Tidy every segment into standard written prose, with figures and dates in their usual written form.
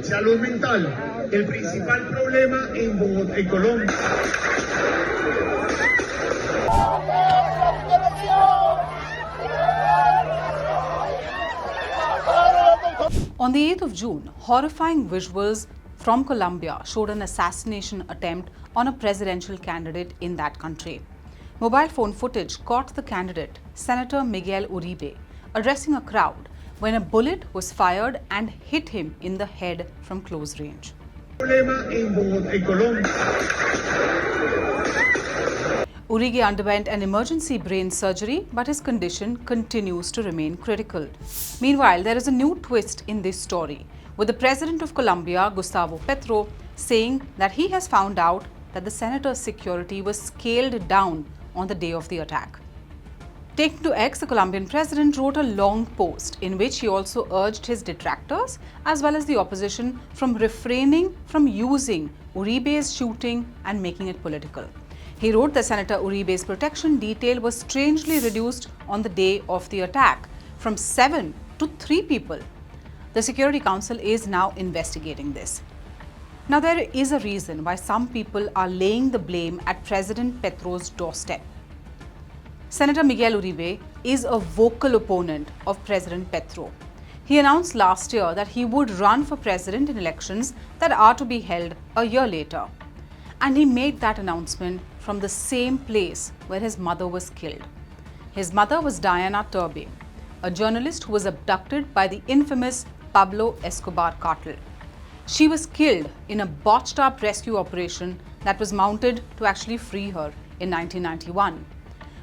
Salud mental, el principal problema en Bogotá, en Colombia. On the 8th of June, horrifying visuals from Colombia showed an assassination attempt on a presidential candidate in that country. Mobile phone footage caught the candidate, Senator Miguel Uribe, addressing a crowd when a bullet was fired and hit him in the head from close range. Uribe underwent an emergency brain surgery, but his condition continues to remain critical. Meanwhile, there is a new twist in this story, with the president of Colombia, Gustavo Petro, saying that he has found out that the senator's security was scaled down on the day of the attack. Taking to X, the Colombian president wrote a long post in which he also urged his detractors as well as the opposition from refraining from using Uribe's shooting and making it political. He wrote that Senator Uribe's protection detail was strangely reduced on the day of the attack from 7 to 3 people. The Security Council is now investigating this. Now, there is a reason why some people are laying the blame at President Petro's doorstep. Senator Miguel Uribe is a vocal opponent of President Petro. He announced last year that he would run for president in elections that are to be held a year later. And he made that announcement from the same place where his mother was killed. His mother was Diana Turbe, a journalist who was abducted by the infamous Pablo Escobar cartel. She was killed in a botched-up rescue operation that was mounted to actually free her in 1991.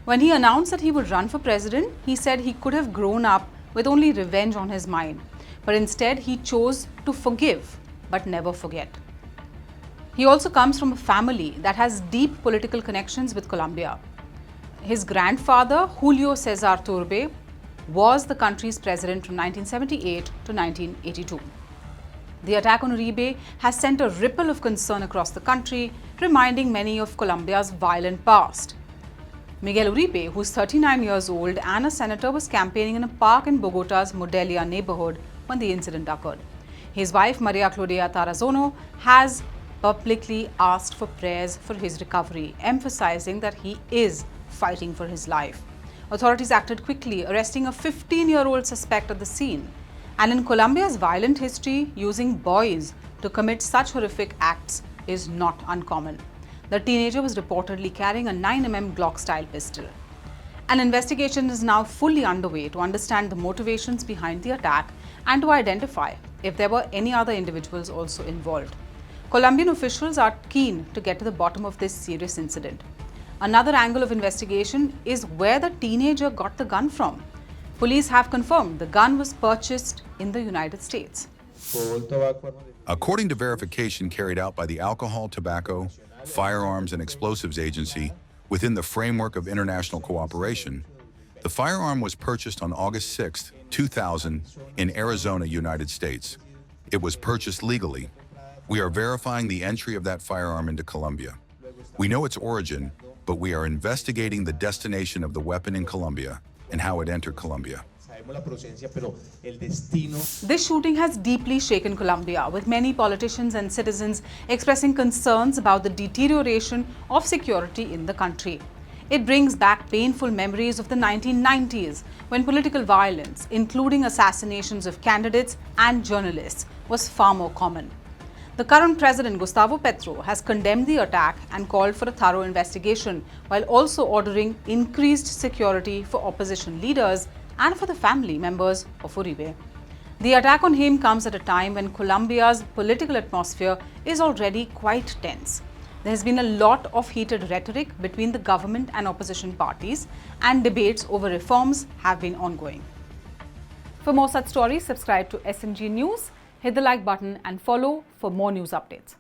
When he announced that he would run for president, he said he could have grown up with only revenge on his mind, but instead he chose to forgive but never forget. He also comes from a family that has deep political connections with Colombia. His grandfather, Julio Cesar Turbe, was the country's president from 1978 to 1982. The attack on Uribe has sent a ripple of concern across the country, reminding many of Colombia's violent past. Miguel Uribe, who's 39 years old and a senator, was campaigning in a park in Bogotá's Modelia neighborhood when the incident occurred. His wife, Maria Claudia Tarazona, has publicly asked for prayers for his recovery, emphasizing that he is fighting for his life. Authorities acted quickly, arresting a 15-year-old suspect at the scene. And in Colombia's violent history, using boys to commit such horrific acts is not uncommon. The teenager was reportedly carrying a 9mm Glock-style pistol. An investigation is now fully underway to understand the motivations behind the attack and to identify if there were any other individuals also involved. Colombian officials are keen to get to the bottom of this serious incident. Another angle of investigation is where the teenager got the gun from. Police have confirmed the gun was purchased in the United States. According to verification carried out by the Alcohol, Tobacco, Firearms and Explosives Agency within the framework of international cooperation, the firearm was purchased on August 6, 2000 in Arizona, United States. It was purchased legally. We are verifying the entry of that firearm into Colombia. We know its origin, but we are investigating the destination of the weapon in Colombia and how it entered Colombia. This shooting has deeply shaken Colombia, with many politicians and citizens expressing concerns about the deterioration of security in the country. It brings back painful memories of the 1990s, when political violence, including assassinations of candidates and journalists, was far more common. The current president, Gustavo Petro, has condemned the attack and called for a thorough investigation, while also ordering increased security for opposition leaders and for the family members of Uribe. The attack on him comes at a time when Colombia's political atmosphere is already quite tense. There has been a lot of heated rhetoric between the government and opposition parties, and debates over reforms have been ongoing. For more such stories, subscribe to SMG News, hit the like button and follow for more news updates.